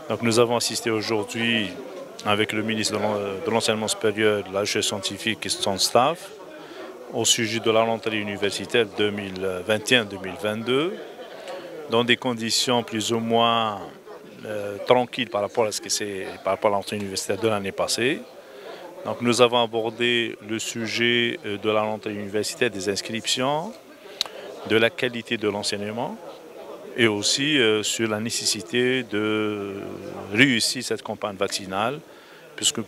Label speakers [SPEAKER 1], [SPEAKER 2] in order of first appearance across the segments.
[SPEAKER 1] Donc nous avons assisté aujourd'hui avec le ministre de l'Enseignement supérieur, de la recherche scientifique et son staff au sujet de la rentrée universitaire 2021-2022 dans des conditions plus ou moins tranquilles par rapport à la rentrée universitaire de l'année passée. Donc nous avons abordé le sujet de la rentrée universitaire, des inscriptions, de la qualité de l'enseignement et aussi sur la nécessité de réussir cette campagne vaccinale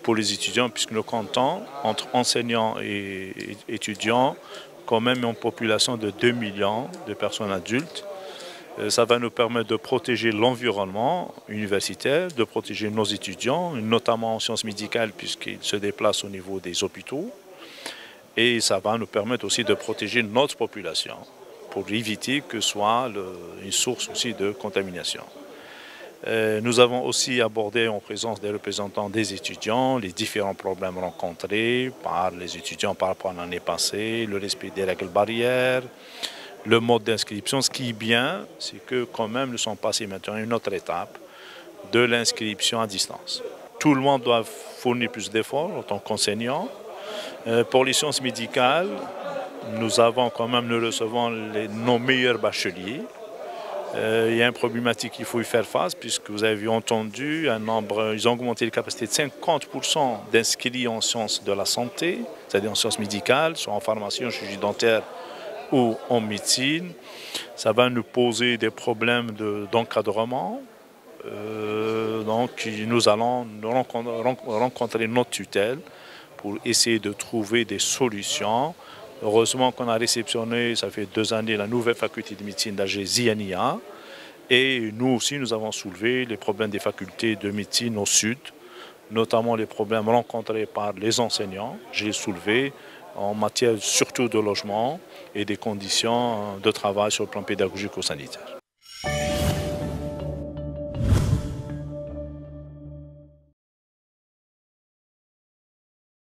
[SPEAKER 1] pour les étudiants, puisque nous comptons entre enseignants et étudiants quand même une population de 2 millions de personnes adultes. Ça va nous permettre de protéger l'environnement universitaire, de protéger nos étudiants, notamment en sciences médicales puisqu'ils se déplacent au niveau des hôpitaux. Et ça va nous permettre aussi de protéger notre population pour éviter que ce soit une source aussi de contamination. Nous avons aussi abordé en présence des représentants des étudiants les différents problèmes rencontrés par les étudiants par rapport à l'année passée, le respect des règles barrières, le mode d'inscription. Ce qui est bien, c'est que quand même nous sommes passés maintenant à une autre étape de l'inscription à distance. Tout le monde doit fournir plus d'efforts en tant qu'enseignant. Pour les sciences médicales, nous recevons nos meilleurs bacheliers. Il y a une problématique qu'il faut y faire face, puisque vous avez entendu ils ont augmenté les capacités de 50% d'inscrits en sciences de la santé, c'est-à-dire en sciences médicales, soit en pharmacie, en chirurgie dentaire ou en médecine. Ça va nous poser des problèmes d'encadrement. Donc nous allons rencontrer notre tutelle pour essayer de trouver des solutions. Heureusement qu'on a réceptionné, ça fait 2 années, la nouvelle faculté de médecine d'Alger-Ziania. Et nous aussi, nous avons soulevé les problèmes des facultés de médecine au sud, notamment les problèmes rencontrés par les enseignants. J'ai soulevé en matière surtout de logement et des conditions de travail sur le plan pédagogique ou sanitaire.